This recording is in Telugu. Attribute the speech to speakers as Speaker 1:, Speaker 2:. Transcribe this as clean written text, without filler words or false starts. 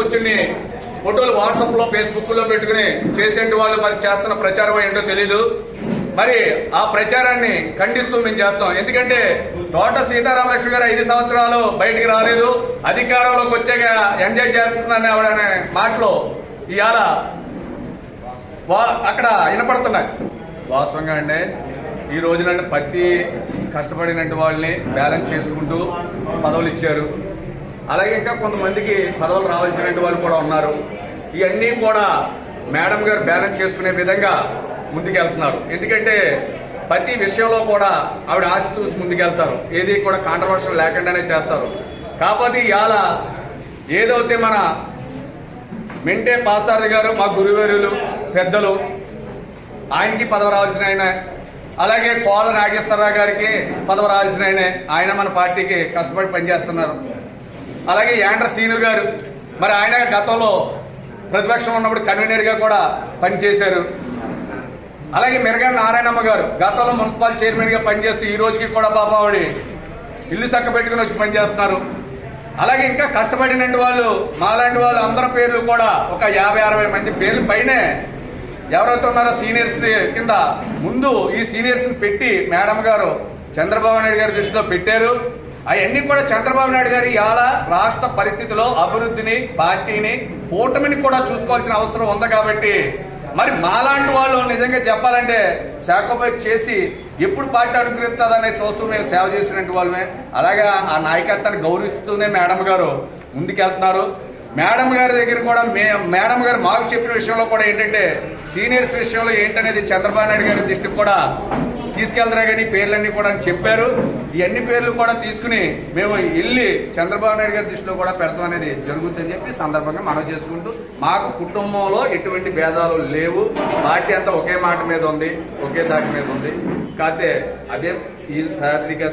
Speaker 1: కూర్చుని ఫోటోలు వాట్సాప్ లో ఫేస్బుక్ లో పెట్టుకుని చేసేంటి వాళ్ళు మరి చేస్తున్న ప్రచారం ఏంటో తెలీదు. మరి ఆ ప్రచారాన్ని ఖండిస్తూ మేము చేస్తాం. ఎందుకంటే తోట సీతారామలక్ష్మి గారు 5 సంవత్సరాలు బయటికి రాలేదు, అధికారంలోకి వచ్చాక ఎంజాయ్ చేస్తుందని ఆవిడనే మాటలు ఇవాళ అక్కడ వినపడుతున్నాయి. వాస్తవంగా అంటే ఈ రోజున ప్రతి కష్టపడినట్టు వాళ్ళని బ్యాలెన్స్ చేసుకుంటూ పదవులు ఇచ్చారు. అలాగే ఇంకా కొంతమందికి పదవులు రావాల్సినట్టు వాళ్ళు కూడా ఉన్నారు. ఇవన్నీ కూడా మేడం గారు బ్యాలెన్స్ చేసుకునే విధంగా ముందుకెళ్తున్నారు. ఎందుకంటే ప్రతి విషయంలో కూడా ఆవిడ ఆశ చూసి ముందుకెళ్తారు, ఏది కూడా కాంట్రవర్షియల్ లేకుండానే చేస్తారు. కాకపోతే ఇవాళ ఏదైతే మన మెంటే పాసారథి గారు మా గురువేరులు పెద్దలు, ఆయనకి పదవి రావాల్సిన ఆయన, అలాగే కోల నాగేశ్వరరావు గారికి పదవి రావాల్సిన ఆయన మన పార్టీకి కష్టపడి పనిచేస్తున్నారు. అలాగే యాండ్ర సీనియర్ గారు మరి ఆయన గతంలో ప్రతిపక్షం ఉన్నప్పుడు కన్వీనర్ గా కూడా పనిచేశారు. అలాగే మిరగాని నారాయణమ్మ గారు గతంలో మున్సిపల్ చైర్మన్ గా పనిచేస్తూ ఈ రోజుకి కూడా పాపావడి ఇల్లు చక్క పెట్టుకుని వచ్చి పనిచేస్తున్నారు. అలాగే ఇంకా కష్టపడినట్టు వాళ్ళు మాలాంటి వాళ్ళు అందరి పేర్లు కూడా ఒక 50-60 మంది పేర్లు పైనే ఎవరైతే ఉన్నారో సీనియర్స్ కింద ముందు ఈ సీనియర్స్ పెట్టి మేడం గారు చంద్రబాబు నాయుడు గారి దృష్టిలో పెట్టారు. అవన్నీ కూడా చంద్రబాబు నాయుడు గారు ఇవాళ రాష్ట్ర పరిస్థితిలో అభివృద్ధిని, పార్టీని, కూటమిని కూడా చూసుకోవాల్సిన అవసరం ఉంది. కాబట్టి మరి మాలాంటి వాళ్ళు నిజంగా చెప్పాలంటే సాక్రిఫైస్ చేసి ఎప్పుడు పార్టీ అనుగ్రహిస్తుందనే చూస్తూ మేము సేవ చేసినట్టు వాళ్ళమే. అలాగే ఆ నాయకత్వాన్ని గౌరవిస్తూనే మేడం గారు ముందుకెళ్తున్నారు. మేడం గారి దగ్గర కూడా మేడం గారు మాకు చెప్పిన విషయంలో కూడా ఏంటంటే సీనియర్స్ విషయంలో ఏంటనేది చంద్రబాబు నాయుడు గారి దృష్టికి కూడా తీసుకెళ్తారా కానీ పేర్లన్నీ కూడా చెప్పారు. ఈ అన్ని పేర్లు కూడా తీసుకుని మేము వెళ్ళి చంద్రబాబు నాయుడు గారి దృష్టిలో కూడా పెడతాం అనేది జరుగుతుందని చెప్పి సందర్భంగా మనవి చేసుకుంటూ, మాకు కుటుంబంలో ఎటువంటి భేదాలు లేవు, పార్టీ అంతా ఒకే మాట మీద ఉంది, ఒకే దాటి మీద ఉంది. కాకపోతే అదే ఈ పత్రికా